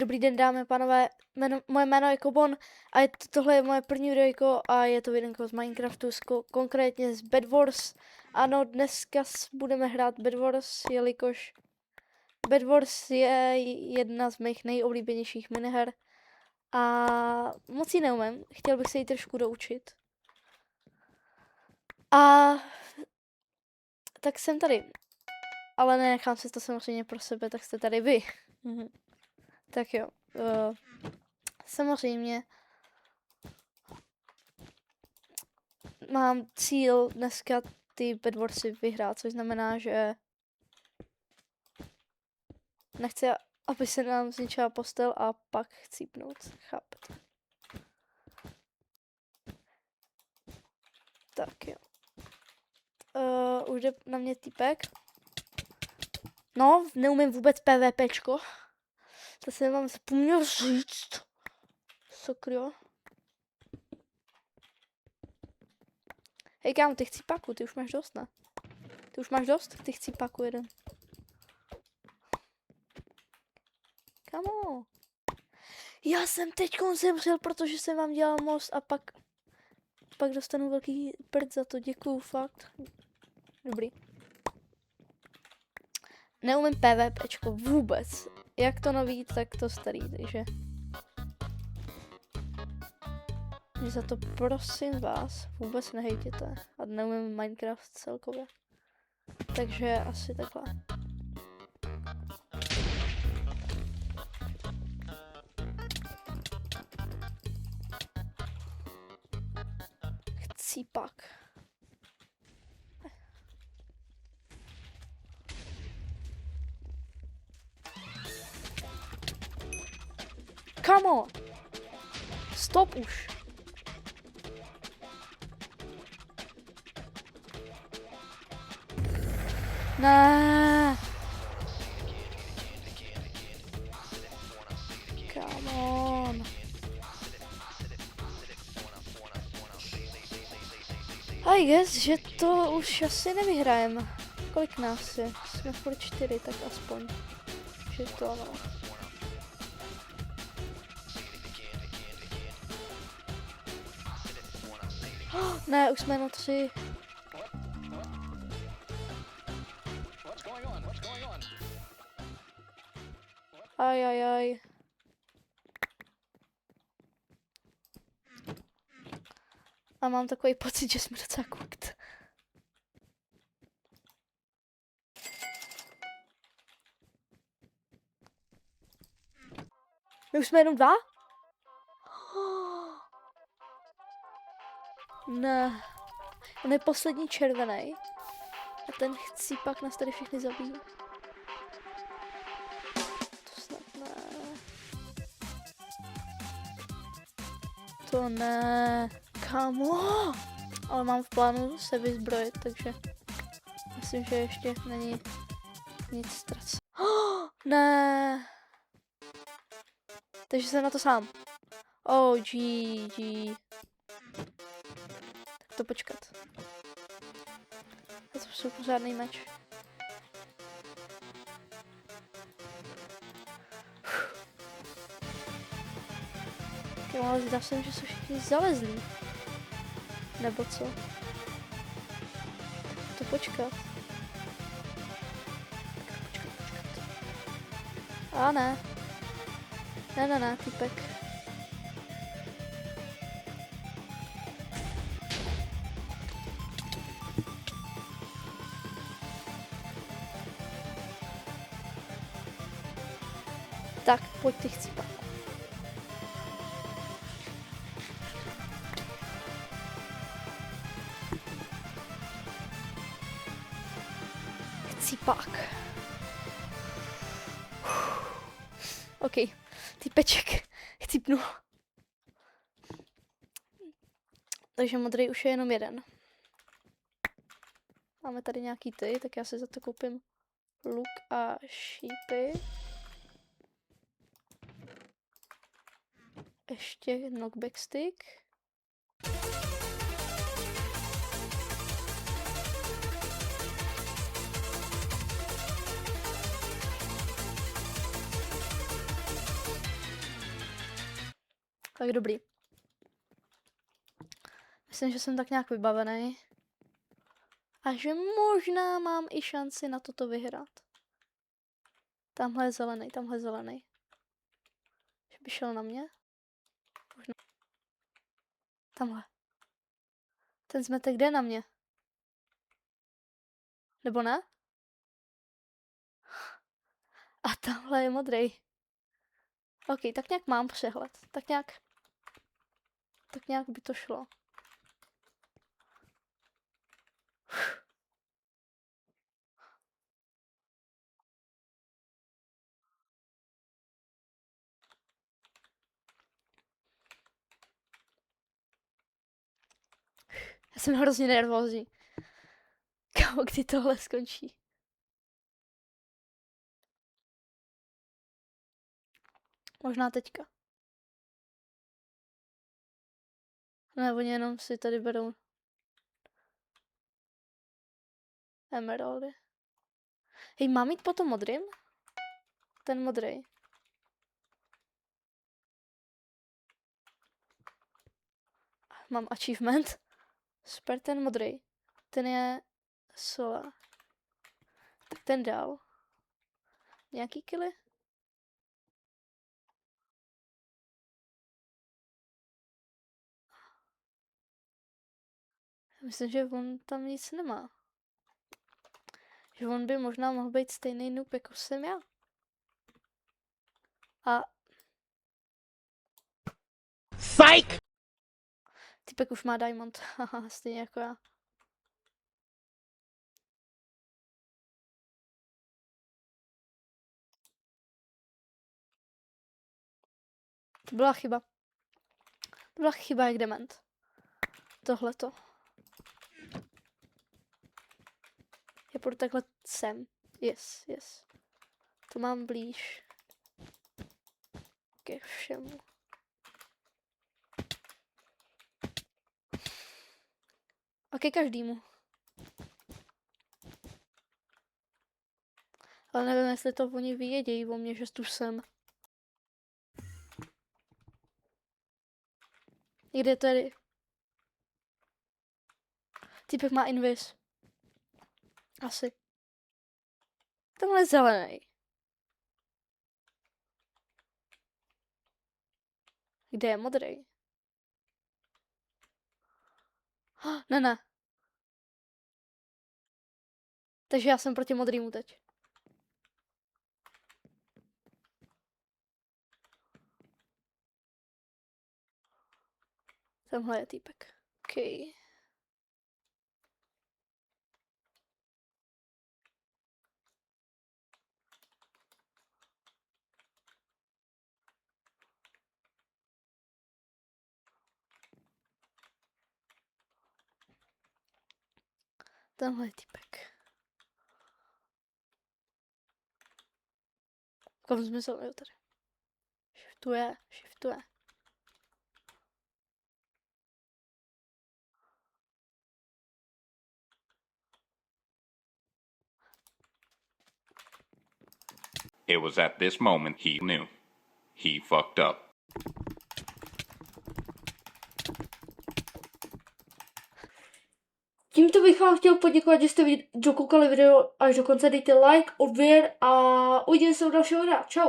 Dobrý den, dámy a pánové, moje jméno je Kobon a tohle je moje první videjko a je to videjko z Minecraftu, konkrétně z Bed Wars. Ano, dneska budeme hrát Bed Wars, jelikož Bed Wars je jedna z mých nejoblíbenějších miniher a moc ji neumím, chtěl bych se ji trošku doučit. A tak jsem tady, ale nenechám si to samozřejmě pro sebe, tak jste tady vy. Tak jo, samozřejmě mám cíl dneska ty Bed Warsy vyhrát, což znamená, že nechci, aby se nám zničila postel a pak chcípnout, chápete? Tak jo. Už jde na mě týpek. No, neumím vůbec PvPčko. To jsem vám zapomněl říct. Sokrio. Hej kámo, ty chcípáku, ty už máš dost, ne? Ty už máš dost? Ty chcípáku jeden. Kamo. Já jsem teďkon zemřel, protože jsem vám dělal most a pak dostanu velký prd za to, děkuju, fakt. Dobrý. Neumím PvPčko vůbec. Jak to nový, tak to starý, takže. Za to prosím vás vůbec nehejtěte. A neumím Minecraft celkově. Takže asi takhle. Chcípak. Kamo! Stop už! Ne. Come on. I guess, že to už asi nevyhrajeme. Kolik nás je? Jsme furt 4, tak aspoň. Že to ano. Ne, už jsme na 3. Aj. A mám takový pocit, že jsme docela cooked. My už jsme jenom 2? Ne. On je poslední červený. A ten chcípak nás tady všichni zabíjí. To snad ne. To ne. Kamo! Ale mám v plánu se vyzbrojit, takže myslím, že ještě není nic ztracet. Ne. Takže jsem na to sám. Oh, GG. Tak to počkat. To jsou pořádný meč. Ale zdá se, že jsou všichni zalezlí. Nebo co? To počkat. A ne. Ne, týpek. Tak, pojď ty chcípáku. Chcípák. OK, týpeček. Chcípnu. Takže modrý už je jenom jeden. Máme tady nějaký tak já si za to koupím luk a šípy. Ještě knockback stick. Tak dobrý. Myslím, že jsem tak nějak vybavený. A že možná mám i šanci na toto vyhrát. Tamhle je zelený, tamhle je zelený. Že by šel na mě? Možná. Tamhle. Ten zmetek jde na mě. Nebo ne? A tamhle je modrý. OK, tak nějak mám přehled. Tak nějak by to šlo. Já jsem hrozně nervózní. Kámo, kdy tohle skončí? Možná teďka. Ne, oni jenom si tady berou emeraldy. Hej, mám jít po tom modrým? Ten modrý. Mám achievement. Super, ten modrý. Ten je sola. Tak ten dál. Nějaký killy? Myslím, že on tam nic nemá. Že on by možná mohl být stejný noob, jako jsem já. A... Psych! Typek už má diamond. Haha, stejně jako já. To byla chyba. To byla chyba jak dement. Tohleto. Já půjdu takhle sem. Yes, yes. To mám blíž. Ke všemu. A ke každému. Ale nevím, jestli to oni vědějí o mě, že tu jsem. Kde tady? Týpek má invis. Asi. Tenhle je zelený. Kde je modrý? Ne. Takže já jsem proti modrýmu teď. Tenhle je týpek. OK. Tenhle je týpek. Kam zmizel, jo tady. Shiftuje. It was at this moment he knew. He fucked up. Tímto bych vám chtěl poděkovat, že jste dokoukali video až do konce. Dejte like, odběr a uvidíme se u dalšího videa. Čau.